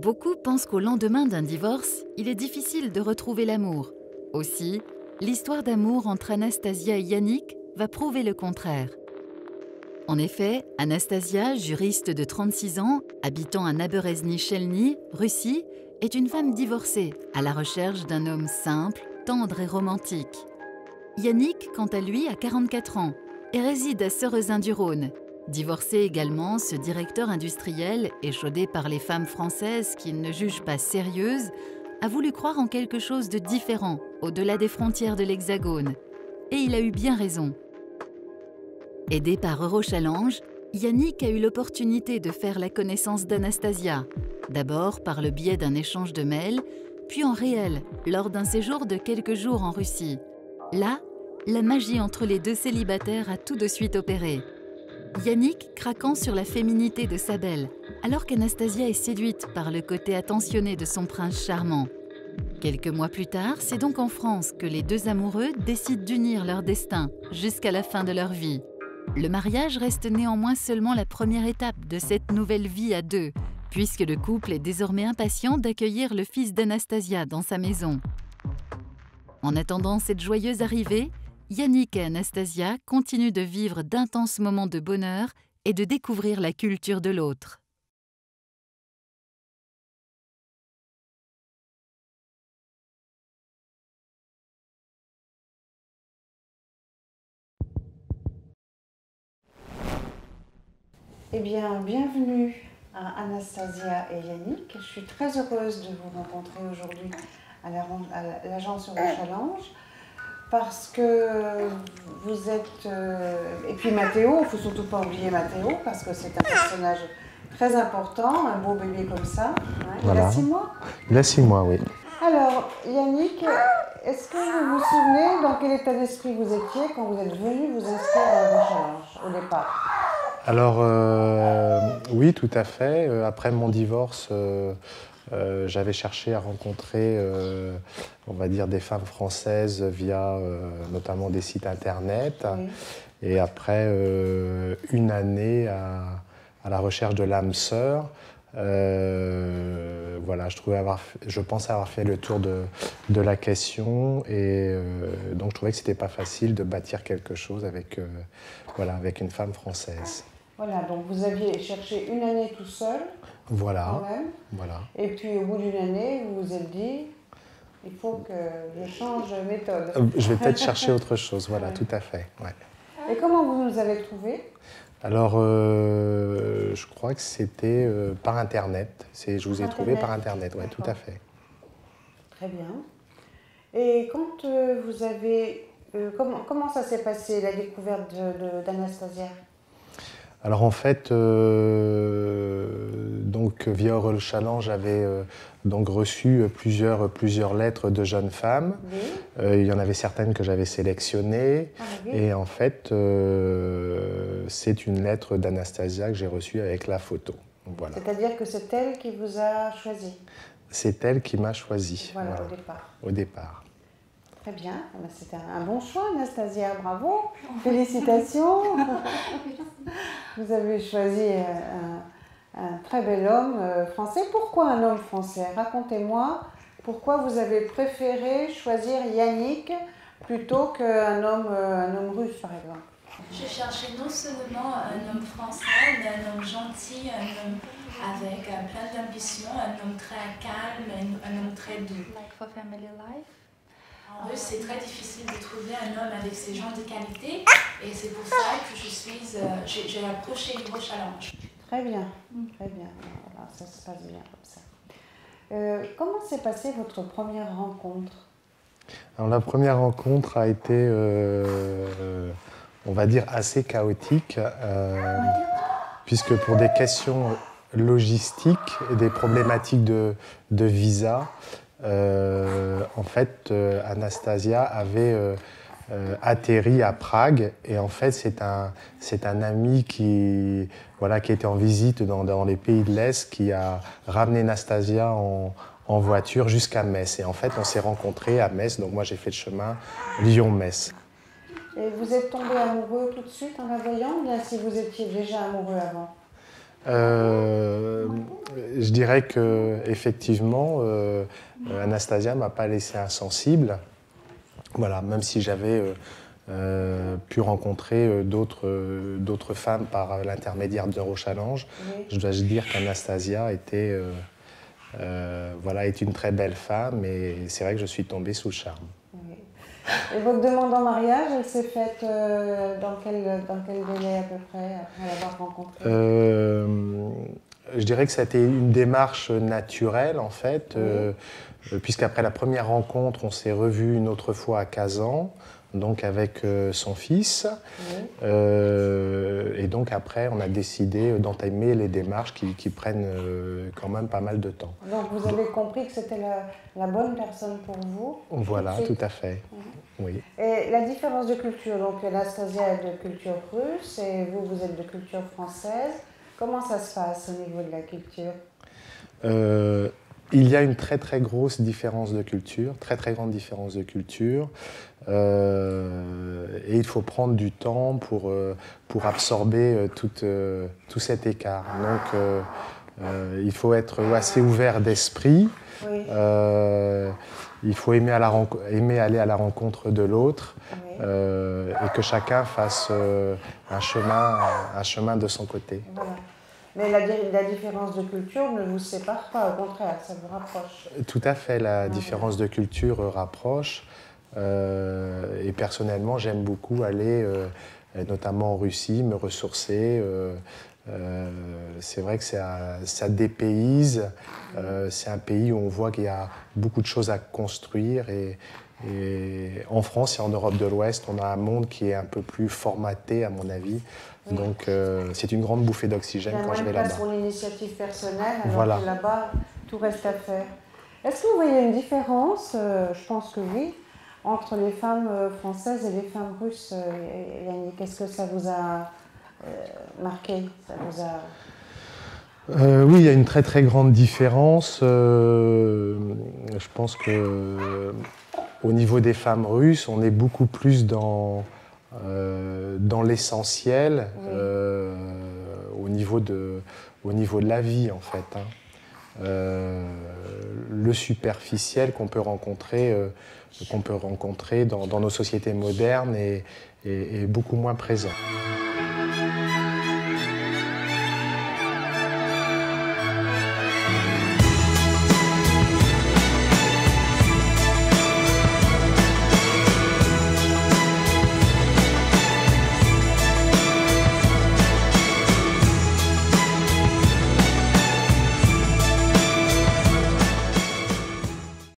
Beaucoup pensent qu'au lendemain d'un divorce, il est difficile de retrouver l'amour. Aussi, l'histoire d'amour entre Anastasia et Yannick va prouver le contraire. En effet, Anastasia, juriste de 36 ans, habitant à Naberezhny-Chelny, Russie, est une femme divorcée, à la recherche d'un homme simple, tendre et romantique. Yannick, quant à lui, a 44 ans et réside à Sorezin-du-Rhône. Divorcé également, ce directeur industriel, échaudé par les femmes françaises qu'il ne juge pas sérieuses, a voulu croire en quelque chose de différent, au-delà des frontières de l'Hexagone. Et il a eu bien raison. Aidé par Eurochallenge, Yannick a eu l'opportunité de faire la connaissance d'Anastasia, d'abord par le biais d'un échange de mails, puis en réel, lors d'un séjour de quelques jours en Russie. Là, la magie entre les deux célibataires a tout de suite opéré. Yannick craquant sur la féminité de sa belle, alors qu'Anastasia est séduite par le côté attentionné de son prince charmant. Quelques mois plus tard, c'est donc en France que les deux amoureux décident d'unir leur destin jusqu'à la fin de leur vie. Le mariage reste néanmoins seulement la première étape de cette nouvelle vie à deux, puisque le couple est désormais impatient d'accueillir le fils d'Anastasia dans sa maison. En attendant cette joyeuse arrivée, Yannick et Anastasia continuent de vivre d'intenses moments de bonheur et de découvrir la culture de l'autre. Eh bien, bienvenue à Anastasia et Yannick. Je suis très heureuse de vous rencontrer aujourd'hui à l'agence Eurochallenge parce que vous êtes... et puis Mathéo, il ne faut surtout pas oublier Mathéo parce que c'est un personnage très important, un beau bébé comme ça. Hein. Voilà. Il a 6 mois? Il a 6 mois, oui. Alors, Yannick, est-ce que vous vous souvenez dans quel état d'esprit vous étiez quand vous êtes venu vous inscrire à Eurochallenge au départ? Alors, oui, tout à fait. Après mon divorce, j'avais cherché à rencontrer, on va dire, des femmes françaises via notamment des sites internet. Oui. Et après une année à la recherche de l'âme sœur, voilà, je pense avoir fait le tour de la question et donc je trouvais que c'était pas facile de bâtir quelque chose avec, voilà, avec une femme française. Voilà, donc vous aviez cherché une année tout seul, Voilà, quand même, voilà. et puis au bout d'une année, vous vous êtes dit, il faut que je change de méthode. Je vais peut-être chercher autre chose, voilà, Ouais. tout à fait. Ouais. Et comment vous nous avez trouvés? Alors, je crois que c'était par Internet. Je vous ai trouvé par Internet, oui, tout à fait. Très bien. Et quand vous avez... comment ça s'est passé, la découverte d'Anastasia? Alors en fait, donc via Eurochallenge, j'avais donc reçu plusieurs lettres de jeunes femmes. Oui. Il y en avait certaines que j'avais sélectionnées. Ah, oui. Et en fait, c'est une lettre d'Anastasia que j'ai reçue avec la photo. Voilà. C'est-à-dire que c'est elle qui vous a choisi? C'est elle qui m'a choisi. Voilà, Voilà. au départ. Au départ. Très bien. C'était un bon choix, Anastasia. Bravo. Félicitations. Vous avez choisi un très bel homme français. Pourquoi un homme français? Racontez-moi pourquoi vous avez préféré choisir Yannick plutôt qu'un homme russe, par exemple. Je cherchais non seulement un homme français, mais un homme gentil, un homme avec plein d'ambition, un homme très calme, un homme très doux. Like for family life. En russe, c'est très difficile de trouver un homme avec ces genres de qualité, et c'est pour ça que j'ai approché Eurochallenge. Très bien, très bien. Voilà, ça se passe bien comme ça. Comment s'est passée votre première rencontre? Alors, la première rencontre a été, on va dire, assez chaotique, puisque pour des questions logistiques et des problématiques de visa, en fait, Anastasia avait atterri à Prague et en fait, c'est un ami qui était en visite dans les pays de l'Est qui a ramené Anastasia en voiture jusqu'à Metz. Et en fait, on s'est rencontrés à Metz, donc moi j'ai fait le chemin Lyon-Metz. Et vous êtes tombé amoureux tout de suite en la voyant, ou bien si vous étiez déjà amoureux avant? Je dirais que effectivement, Anastasia m'a pas laissé insensible. Voilà, même si j'avais pu rencontrer d'autres femmes par l'intermédiaire d'Eurochallenge, Oui. je dois dire qu'Anastasia était, voilà, est une très belle femme et c'est vrai que je suis tombé sous le charme. Oui. Et votre demande en mariage, elle s'est faite dans quel délai à peu près, après l'avoir rencontré? Je dirais que ça a été une démarche naturelle en fait, puisqu'après la première rencontre, on s'est revus une autre fois à Kazan, donc avec son fils. Oui. Et donc après, on a décidé d'entamer les démarches qui prennent quand même pas mal de temps. Donc vous avez compris que c'était la bonne personne pour vous? Voilà, C'est- tout à fait. Oui. Et la différence de culture, donc Anastasia est de culture russe et vous, vous êtes de culture française. Comment ça se passe au niveau de la culture? Il y a une très très grosse différence de culture, très très grande différence de culture. Et il faut prendre du temps pour absorber tout cet écart. Donc il faut être assez ouvert d'esprit. Oui. Il faut aimer aller à la rencontre de l'autre, Oui. et que chacun fasse un chemin de son côté. Voilà. Mais la différence de culture ne vous sépare pas, au contraire, ça vous rapproche. Tout à fait, la différence de culture rapproche. Et personnellement, j'aime beaucoup aller, notamment en Russie, me ressourcer. C'est vrai que ça dépayse. C'est un pays où on voit qu'il y a beaucoup de choses à construire. Et en France et en Europe de l'Ouest, on a un monde qui est un peu plus formaté, à mon avis. Oui. Donc, c'est une grande bouffée d'oxygène quand je vais là-bas. Pour l'initiative personnelle, alors Voilà. que là-bas, tout reste à faire. Est-ce que vous voyez une différence, je pense que oui, entre les femmes françaises et les femmes russes, Yannick? Est-ce que ça vous a marqué? Ça vous a... Oui, il y a une très très grande différence. Je pense que au niveau des femmes russes, on est beaucoup plus dans l'essentiel, Oui. au niveau de la vie en fait. Le superficiel qu'on peut rencontrer dans nos sociétés modernes est beaucoup moins présent.